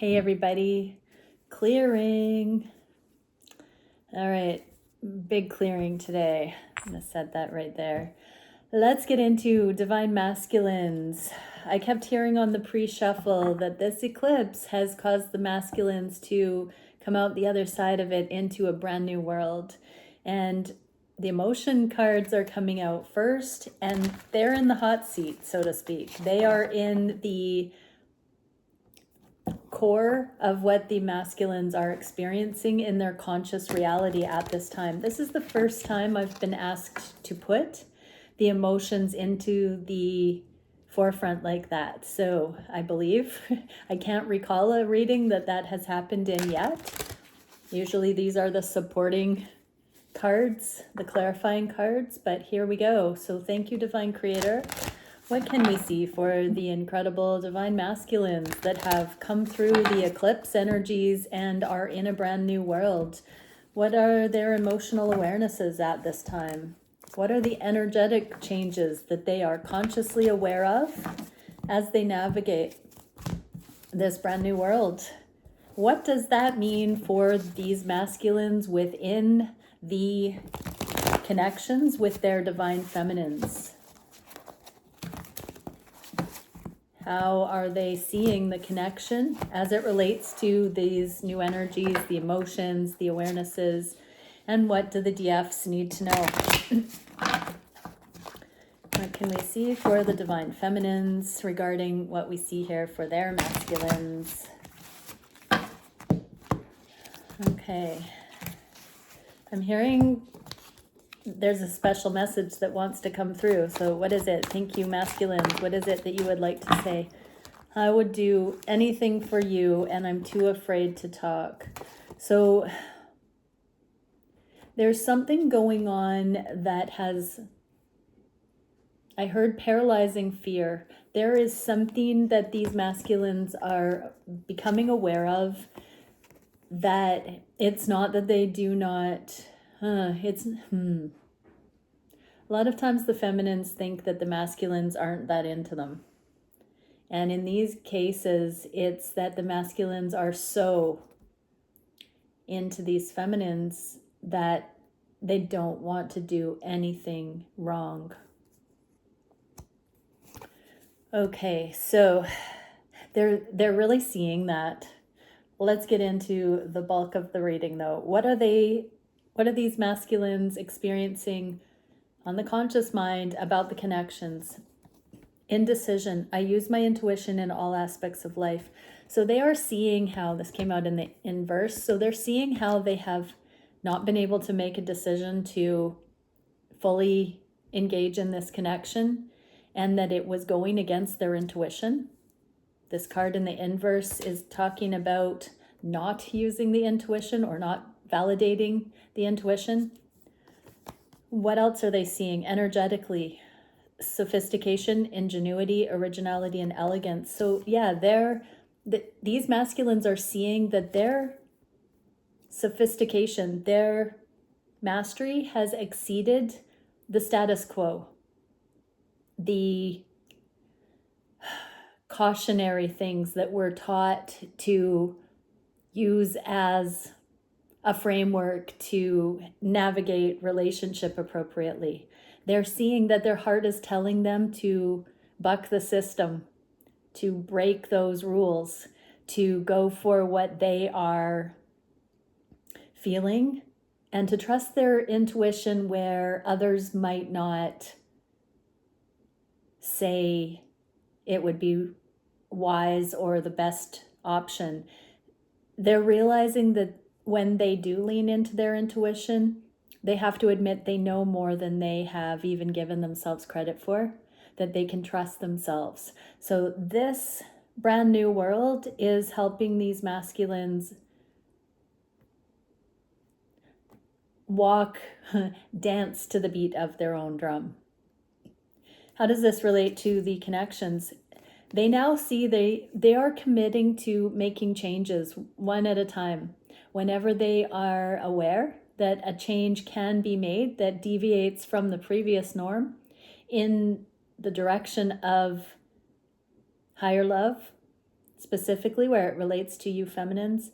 Hey everybody, clearing. All right, big clearing today. I'm gonna set that right there. Let's get into divine masculines. I kept hearing on the pre-shuffle that this eclipse has caused the masculines to come out the other side of it into a brand new world. And the emotion cards are coming out first, and they're in the hot seat, so to speak. They are in the core of what the masculines are experiencing in their conscious reality at this time. This is the first time I've been asked to put the emotions into the forefront like that. So I believe, I can't recall a reading that has happened in yet. Usually these are the supporting cards, the clarifying cards, but here we go. So thank you, Divine Creator. What can we see for the incredible divine masculines that have come through the eclipse energies and are in a brand new world? What are their emotional awarenesses at this time? What are the energetic changes that they are consciously aware of as they navigate this brand new world? What does that mean for these masculines within the connections with their divine feminines? How are they seeing the connection as it relates to these new energies, the emotions, the awarenesses, and what do the DFs need to know? What can we see for the divine feminines regarding what we see here for their masculines? Okay. I'm hearing there's a special message that wants to come through. So what is it? Thank you, masculines. What is it that you would like to say? I would do anything for you, and I'm too afraid to talk. So there's something going on that has, I heard paralyzing fear. There is something that these masculines are becoming aware of, that it's not that they do not, a lot of times the feminines think that the masculines aren't that into them. And in these cases, it's that the masculines are so into these feminines that they don't want to do anything wrong. Okay, so they're really seeing that. Let's get into the bulk of the reading though. What are these masculines experiencing on the conscious mind about the connections? Indecision. I use my intuition in all aspects of life. So they are seeing how, this came out in the inverse, so they're seeing how they have not been able to make a decision to fully engage in this connection, and that it was going against their intuition. This card in the inverse is talking about not using the intuition or not validating the intuition. What else are they seeing energetically? Sophistication, ingenuity, originality, and elegance. So yeah, these masculines are seeing that their sophistication, their mastery has exceeded the status quo. The cautionary things that we're taught to use as a framework to navigate relationship appropriately. They're seeing that their heart is telling them to buck the system, to break those rules, to go for what they are feeling, and to trust their intuition where others might not say it would be wise or the best option. They're realizing that when they do lean into their intuition, they have to admit they know more than they have even given themselves credit for, that they can trust themselves. So this brand new world is helping these masculines walk, dance to the beat of their own drum. How does this relate to the connections? They now see they are committing to making changes one at a time. Whenever they are aware that a change can be made that deviates from the previous norm in the direction of higher love, specifically where it relates to you feminines,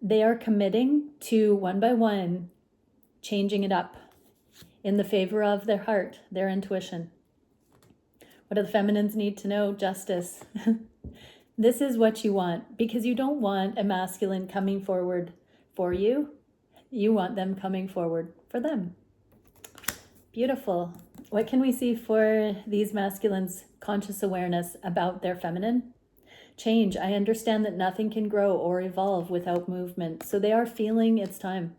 they are committing to one by one changing it up in the favor of their heart, their intuition. What do the feminines need to know? Justice. This is what you want, because you don't want a masculine coming forward for you. You want them coming forward for them. Beautiful. What can we see for these masculines' conscious awareness about their feminine? Change. I understand that nothing can grow or evolve without movement. So they are feeling it's time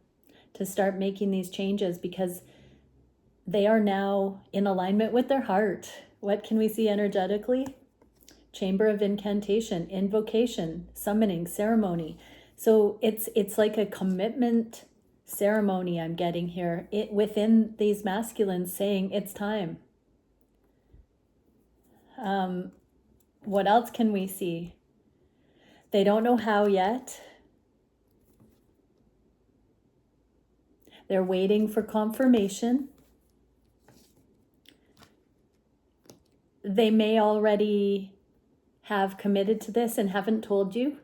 to start making these changes because they are now in alignment with their heart. What can we see energetically? Chamber of incantation, invocation, summoning, ceremony. So it's like a commitment ceremony I'm getting here within these masculines saying it's time. What else can we see? They don't know how yet. They're waiting for confirmation. They may already have committed to this and haven't told you,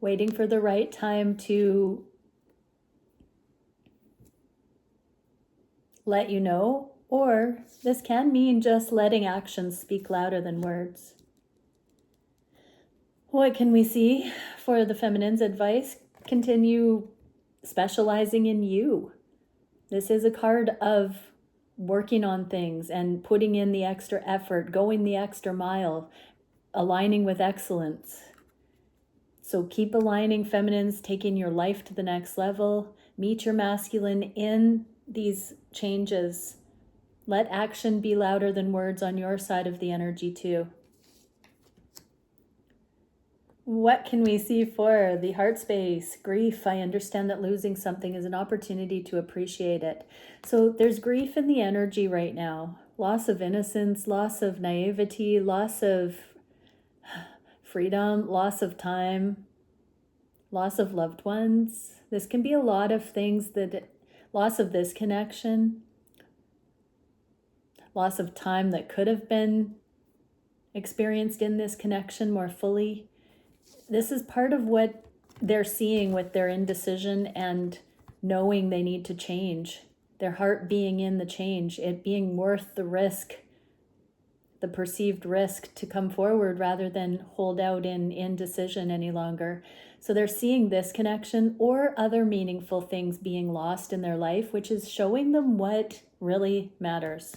waiting for the right time to let you know, or this can mean just letting actions speak louder than words. What can we see for the feminine's advice? Continue specializing in you. This is a card of working on things and putting in the extra effort, going the extra mile, aligning with excellence. So keep aligning, feminines, taking your life to the next level. Meet your masculine in these changes. Let action be louder than words on your side of the energy too. What can we see for the heart space? Grief. I understand that losing something is an opportunity to appreciate it. So there's grief in the energy right now. Loss of innocence, loss of naivety, loss of freedom, loss of time, loss of loved ones. This can be a lot of things, loss of this connection, loss of time that could have been experienced in this connection more fully. This is part of what they're seeing with their indecision and knowing they need to change. Their heart being in the change, it being worth the risk, the perceived risk to come forward rather than hold out in indecision any longer. So they're seeing this connection or other meaningful things being lost in their life, which is showing them what really matters.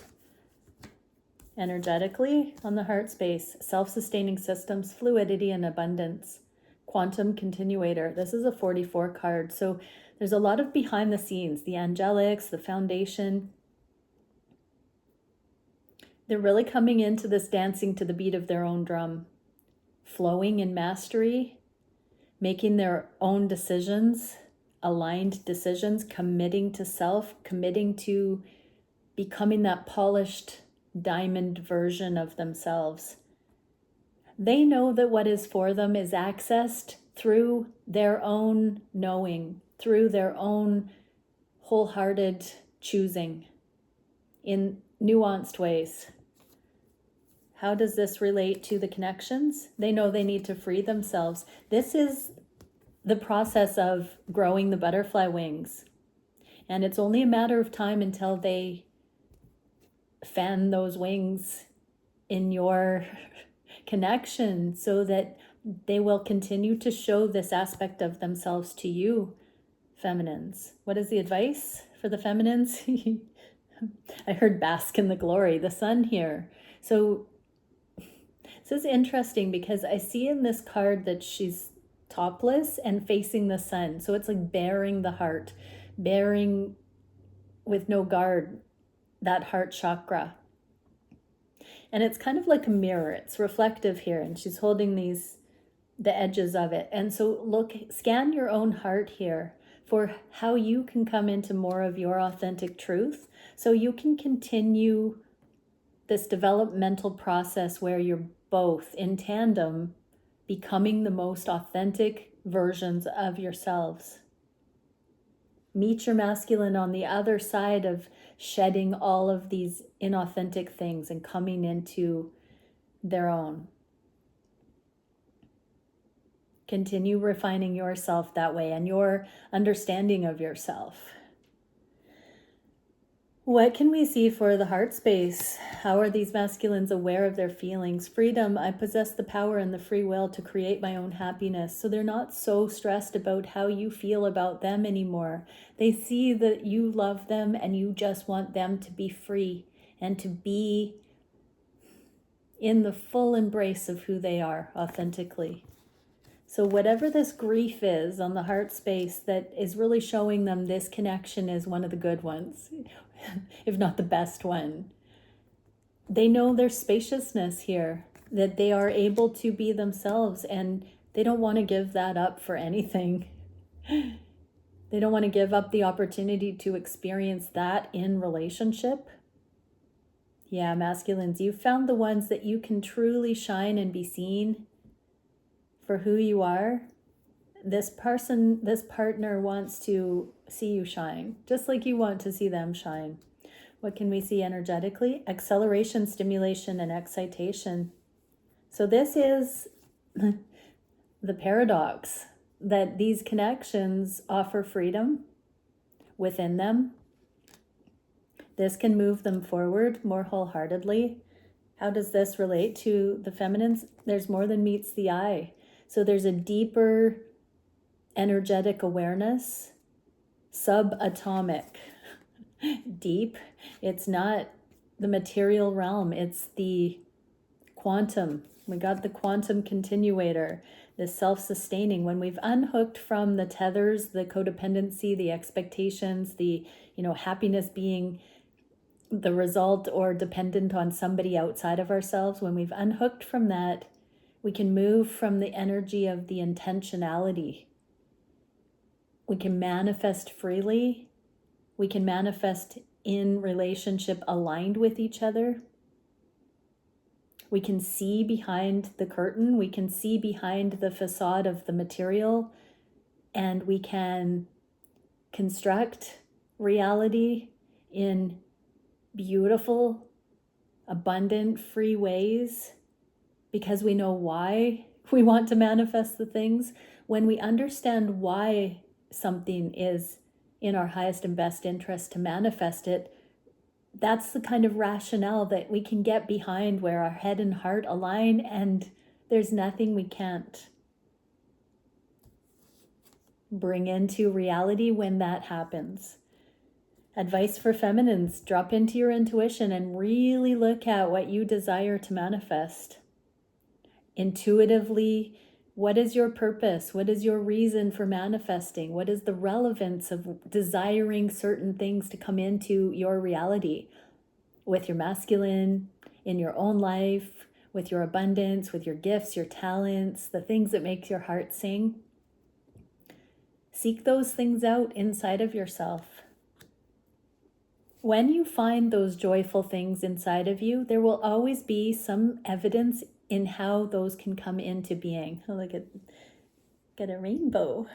Energetically, on the heart space, self-sustaining systems, fluidity, and abundance. Quantum continuator. This is a 44 card. So there's a lot of behind the scenes, the angelics, the foundation. They're really coming into this dancing to the beat of their own drum, flowing in mastery, making their own decisions, aligned decisions, committing to self, committing to becoming that polished diamond version of themselves. They know that what is for them is accessed through their own knowing, through their own wholehearted choosing in nuanced ways. How does this relate to the connections? They know they need to free themselves. This is the process of growing the butterfly wings. And it's only a matter of time until they fan those wings in your connection so that they will continue to show this aspect of themselves to you, feminines. What is the advice for the feminines? I heard bask in the glory, the sun here. So this is interesting because I see in this card that she's topless and facing the sun. So it's like bearing the heart, bearing with no guard, that heart chakra. And it's kind of like a mirror. It's reflective here. And she's holding the edges of it. And so scan your own heart here for how you can come into more of your authentic truth. So you can continue this developmental process where you're both in tandem becoming the most authentic versions of yourselves. Meet your masculine on the other side of shedding all of these inauthentic things and coming into their own. Continue refining yourself that way and your understanding of yourself. What can we see for the heart space? How are these masculines aware of their feelings? Freedom, I possess the power and the free will to create my own happiness. So they're not so stressed about how you feel about them anymore. They see that you love them and you just want them to be free and to be in the full embrace of who they are authentically. So whatever this grief is on the heart space that is really showing them this connection is one of the good ones, if not the best one. They know there's spaciousness here, that they are able to be themselves, and they don't want to give that up for anything. They don't want to give up the opportunity to experience that in relationship. Yeah, masculines, you found the ones that you can truly shine and be seen for who you are. This partner wants to see you shine, just like you want to see them shine. What can we see energetically? Acceleration, stimulation, and excitation. So this is the paradox, that these connections offer freedom within them. This can move them forward more wholeheartedly. How does this relate to the feminines? There's more than meets the eye. So there's a deeper energetic awareness, subatomic, deep. It's not the material realm, it's the quantum. We got the quantum continuator, the self-sustaining. When we've unhooked from the tethers, the codependency, the expectations, the happiness being the result or dependent on somebody outside of ourselves, when we've unhooked from that, we can move from the energy of the intentionality. We can manifest freely. We can manifest in relationship aligned with each other. We can see behind the curtain. We can see behind the facade of the material, and we can construct reality in beautiful, abundant, free ways, because we know why we want to manifest the things. When we understand why something is in our highest and best interest to manifest it, that's the kind of rationale that we can get behind, where our head and heart align and there's nothing we can't bring into reality when that happens. Advice for feminines: drop into your intuition and really look at what you desire to manifest. Intuitively, what is your purpose? What is your reason for manifesting? What is the relevance of desiring certain things to come into your reality with your masculine, in your own life, with your abundance, with your gifts, your talents, the things that make your heart sing? Seek those things out inside of yourself. When you find those joyful things inside of you, there will always be some evidence in how those can come into being. Oh, look at, got a rainbow.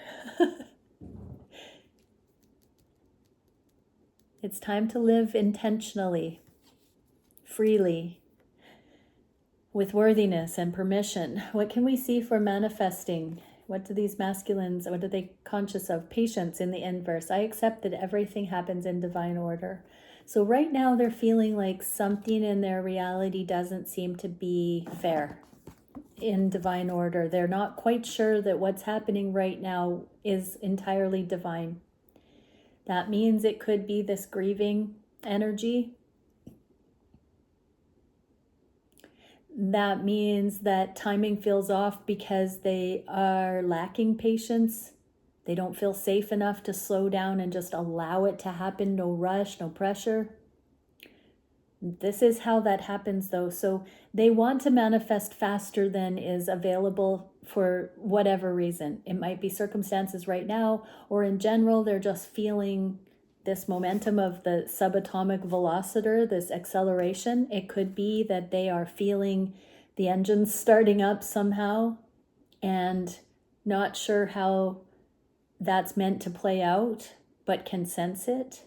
It's time to live intentionally, freely, with worthiness and permission. What can we see for manifesting? What do these masculines, what are they conscious of? Patience in the inverse. I accept that everything happens in divine order. So right now they're feeling like something in their reality doesn't seem to be fair in divine order. They're not quite sure that what's happening right now is entirely divine. That means it could be this grieving energy. That means that timing feels off because they are lacking patience. They don't feel safe enough to slow down and just allow it to happen. No rush, no pressure. This is how that happens though. So they want to manifest faster than is available for whatever reason. It might be circumstances right now, or in general, they're just feeling this momentum of the subatomic velocitor, this acceleration. It could be that they are feeling the engines starting up somehow and not sure how that's meant to play out, but can sense it.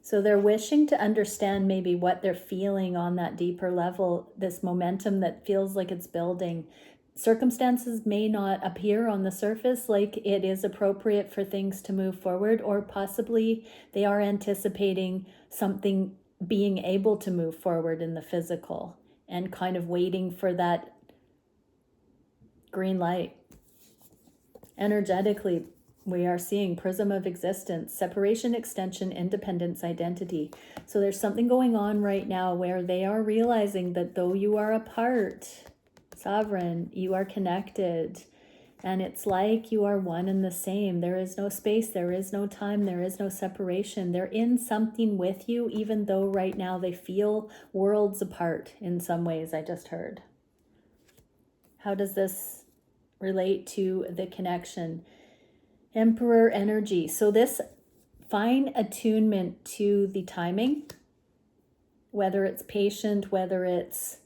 So they're wishing to understand maybe what they're feeling on that deeper level, this momentum that feels like it's building. circumstances may not appear on the surface like it is appropriate for things to move forward, or possibly they are anticipating something being able to move forward in the physical and kind of waiting for that green light. Energetically, we are seeing prism of existence, separation, extension, independence, identity. So there's something going on right now where they are realizing that though you are apart, sovereign, you are connected, and it's like you are one and the same. There is no space, there is no time, there is no separation. They're in something with you, even though right now they feel worlds apart in some ways, I just heard. How does this relate to the connection? Emperor energy. So this fine attunement to the timing, whether it's patient, whether it's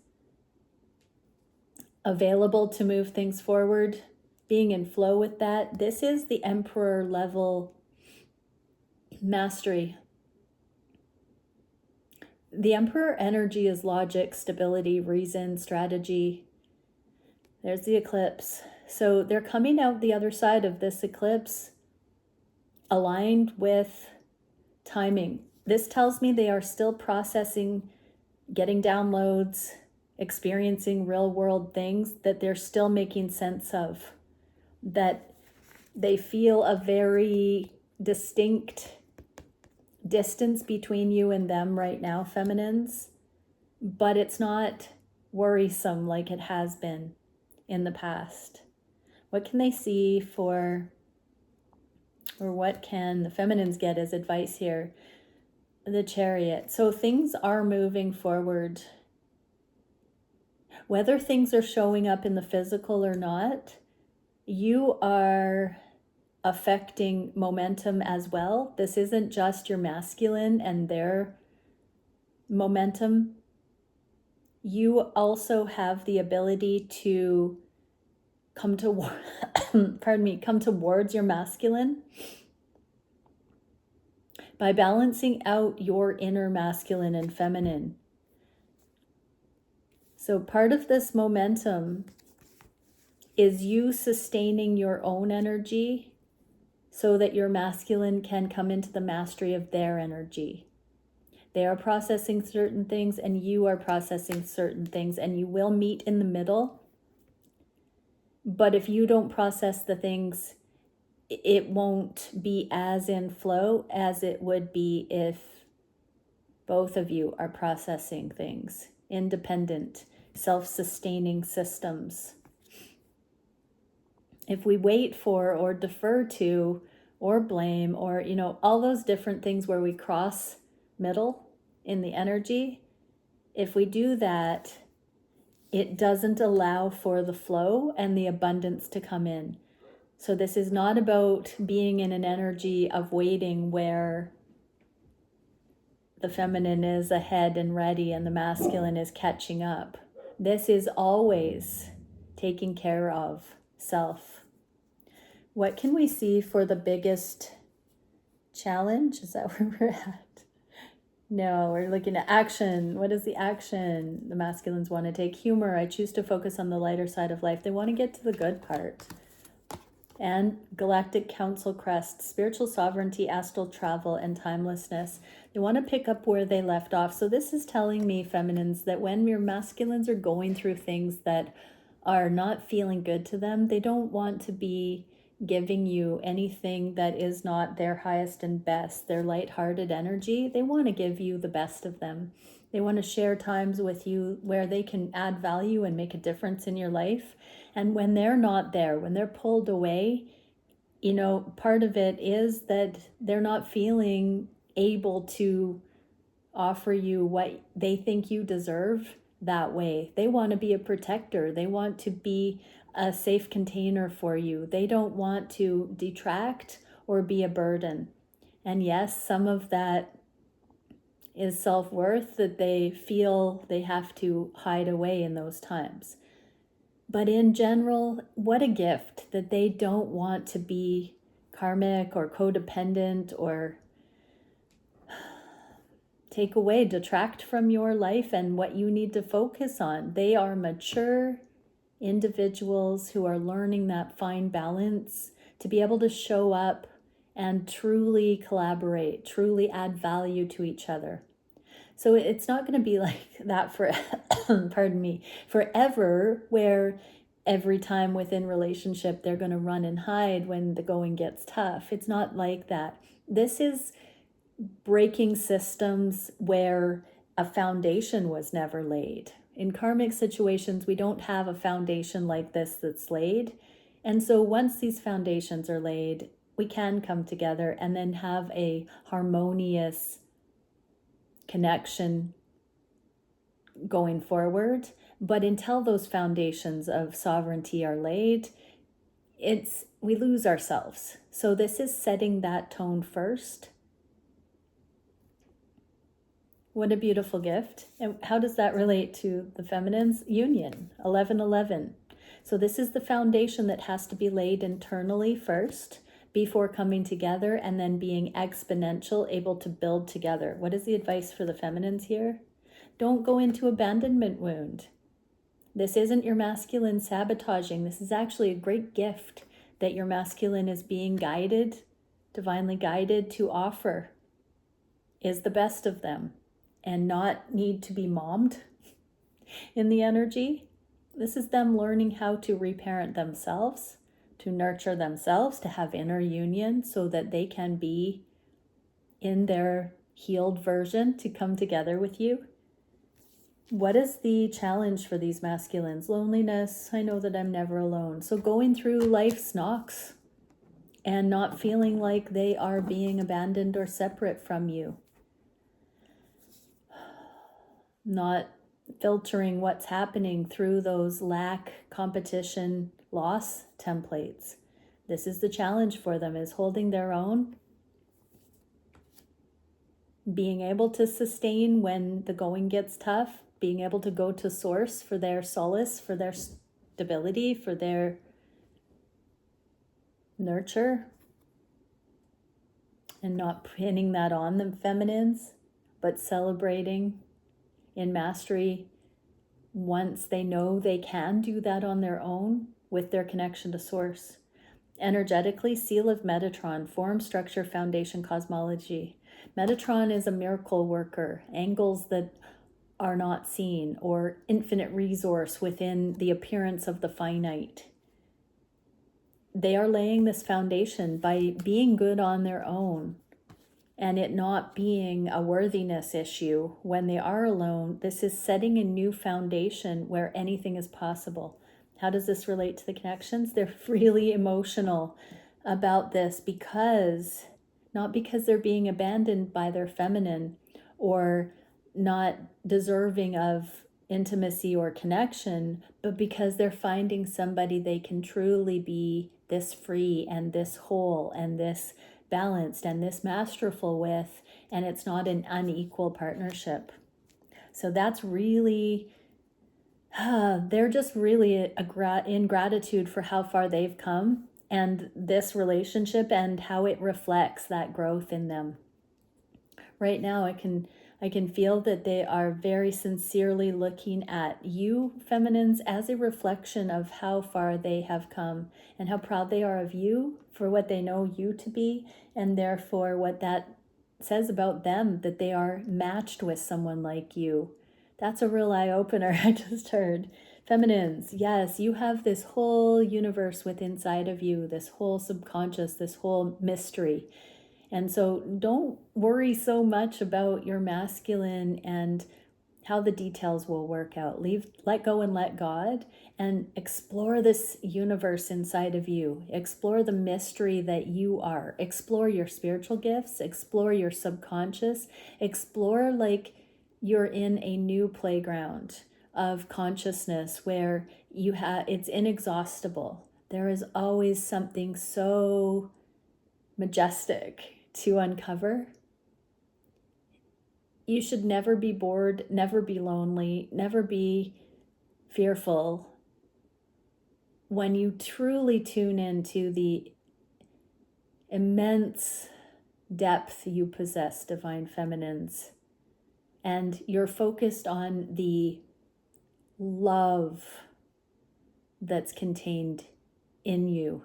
available to move things forward, being in flow with that. This is the emperor level mastery. The emperor energy is logic, stability, reason, strategy. There's the eclipse. So they're coming out the other side of this eclipse aligned with timing. This tells me they are still processing, getting downloads, experiencing real world things that they're still making sense of, that they feel a very distinct distance between you and them right now, feminines, but it's not worrisome like it has been in the past. What can they see for, or what can the feminines get as advice here? The Chariot. So things are moving forward. Whether things are showing up in the physical or not, you are affecting momentum as well. This isn't just your masculine and their momentum. You also have the ability to come to come towards your masculine by balancing out your inner masculine and feminine. So part of this momentum is you sustaining your own energy so that your masculine can come into the mastery of their energy. They are processing certain things and you are processing certain things, and you will meet in the middle. But if you don't process the things, it won't be as in flow as it would be if both of you are processing things. Independent, self-sustaining systems. If we wait for or defer to or blame or, all those different things where we cross middle in the energy, if we do that, it doesn't allow for the flow and the abundance to come in. So this is not about being in an energy of waiting where the feminine is ahead and ready and the masculine is catching up. This is always taking care of self. What can we see for the biggest challenge? Is that where we're at? No, we're looking at action. What is the action the masculines want to take? Humor. I choose to focus on the lighter side of life. They want to get to the good part. And Galactic Council crest, spiritual sovereignty, astral travel, and timelessness. They want to pick up where they left off. So this is telling me, feminines, that when your masculines are going through things that are not feeling good to them, they don't want to be giving you anything that is not their highest and best, their lighthearted energy. They want to give you the best of them. They want to share times with you where they can add value and make a difference in your life. And when they're not there, when they're pulled away, part of it is that they're not feeling able to offer you what they think you deserve that way. They want to be a protector. They want to be a safe container for you. They don't want to detract or be a burden. And yes, some of that is self-worth that they feel they have to hide away in those times. But in general, what a gift that they don't want to be karmic or codependent or take away, detract from your life and what you need to focus on. They are mature individuals who are learning that fine balance to be able to show up and truly collaborate, truly add value to each other. So it's not going to be like that for, pardon me, forever, where every time within relationship they're going to run and hide when the going gets tough. It's not like that. This is breaking systems where a foundation was never laid. In karmic situations, we don't have a foundation like this that's laid. And so once these foundations are laid, we can come together and then have a harmonious connection going forward. But until those foundations of sovereignty are laid, we lose ourselves. So this is setting that tone first. What a beautiful gift. And how does that relate to the feminine's union? 1111. So this is the foundation that has to be laid internally first before coming together and then being exponential, able to build together. What is the advice for the feminines here? Don't go into abandonment wound. This isn't your masculine sabotaging. This is actually a great gift that your masculine is being guided, divinely guided to offer, is the best of them, and not need to be mommed in the energy. This is them learning how to reparent themselves, to nurture themselves, to have inner union so that they can be in their healed version to come together with you. What is the challenge for these masculines? Loneliness. I know that I'm never alone. So going through life's knocks and not feeling like they are being abandoned or separate from you. Not filtering what's happening through those lack, competition, loss templates. This is the challenge for them, is holding their own, being able to sustain when the going gets tough, being able to go to source for their solace, for their stability, for their nurture, and not pinning that on the feminines, but celebrating in mastery once they know they can do that on their own with their connection to source. Energetically, seal of Metatron, form, structure, foundation, cosmology. Metatron is a miracle worker, angles that are not seen, or infinite resource within the appearance of the finite. They are laying this foundation by being good on their own and it not being a worthiness issue when they are alone. This is setting a new foundation where anything is possible. How does this relate to the connections? They're really emotional about this because, not because they're being abandoned by their feminine or not deserving of intimacy or connection, but because they're finding somebody they can truly be this free and this whole and this balanced and this masterful with, and it's not an unequal partnership. So that's really, they're just really in gratitude for how far they've come and this relationship and how it reflects that growth in them. Right now, I can feel that they are very sincerely looking at you, feminines, as a reflection of how far they have come and how proud they are of you for what they know you to be, and therefore what that says about them, that they are matched with someone like you. That's a real eye-opener I just heard. Feminines, yes, you have this whole universe within inside of you, this whole subconscious, this whole mystery. And so don't worry so much about your masculine and how the details will work out. Let go and let God, and explore this universe inside of you. Explore the mystery that you are. Explore your spiritual gifts. Explore your subconscious. Explore like you're in a new playground of consciousness where it's inexhaustible. There is always something so majestic to uncover. You should never be bored, never be lonely, never be fearful when you truly tune into the immense depth you possess, divine feminines, and you're focused on the love that's contained in you,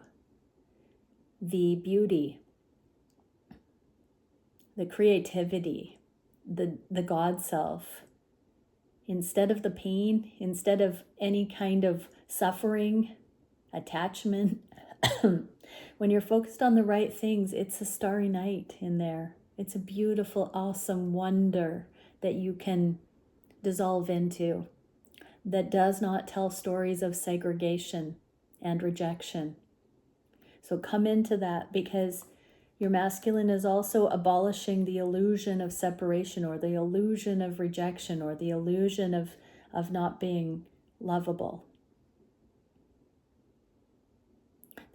the beauty, the creativity, the God self. Instead of the pain, instead of any kind of suffering, attachment, when you're focused on the right things, it's a starry night in there. It's a beautiful, awesome wonder that you can dissolve into, that does not tell stories of segregation and rejection. So come into that, because your masculine is also abolishing the illusion of separation, or the illusion of rejection, or the illusion of not being lovable.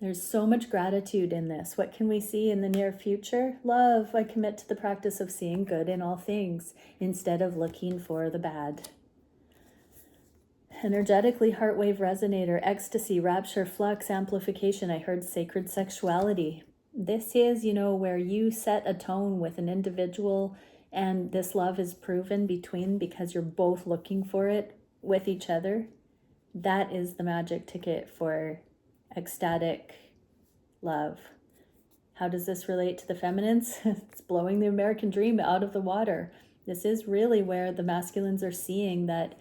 There's so much gratitude in this. What can we see in the near future? Love. I commit to the practice of seeing good in all things instead of looking for the bad. Energetically, heart wave resonator, ecstasy, rapture, flux, amplification. I heard sacred sexuality. This is, where you set a tone with an individual, and this love is proven between, because you're both looking for it with each other. That is the magic ticket for ecstatic love. How does this relate to the feminines? It's blowing the American dream out of the water. This is really where the masculines are seeing that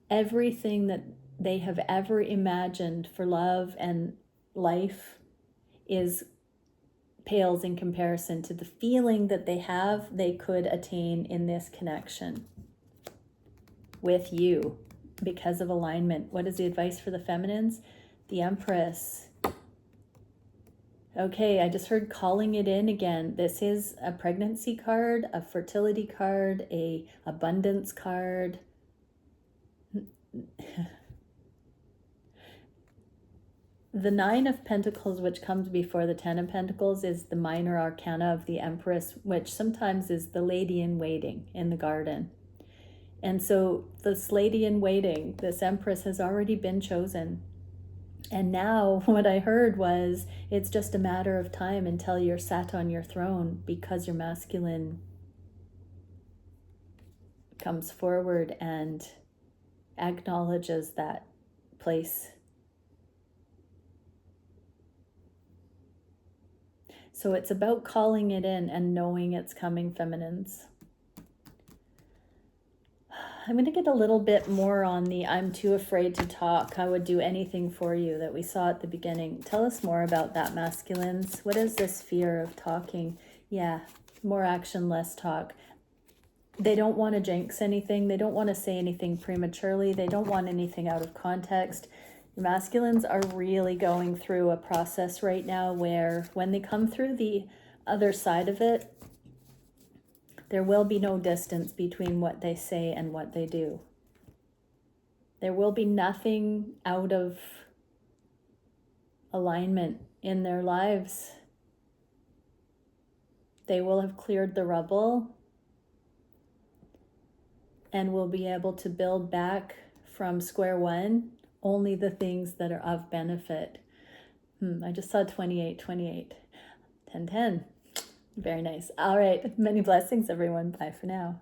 everything that they have ever imagined for love and life pales in comparison to the feeling that they could attain in this connection with you because of alignment. What is the advice for the feminines? The Empress. Okay, I just heard calling it in again. This is a pregnancy card, a fertility card, a abundance card. The Nine of Pentacles, which comes before the Ten of Pentacles, is the minor arcana of the Empress, which sometimes is the lady in waiting in the garden. And so this lady in waiting, this Empress, has already been chosen. And now what I heard was, it's just a matter of time until you're sat on your throne, because your masculine comes forward and acknowledges that place. So it's about calling it in and knowing it's coming, feminines. I'm going to get a little bit more on the I'm too afraid to talk. I would do anything for you that we saw at the beginning. Tell us more about that, masculines. What is this fear of talking? Yeah, more action, less talk. They don't want to jinx anything. They don't want to say anything prematurely. They don't want anything out of context. The masculines are really going through a process right now where when they come through the other side of it, there will be no distance between what they say and what they do. There will be nothing out of alignment in their lives. They will have cleared the rubble and will be able to build back from square one only the things that are of benefit. I just saw 28, 10, 10. Very nice. All right. Many blessings, everyone. Bye for now.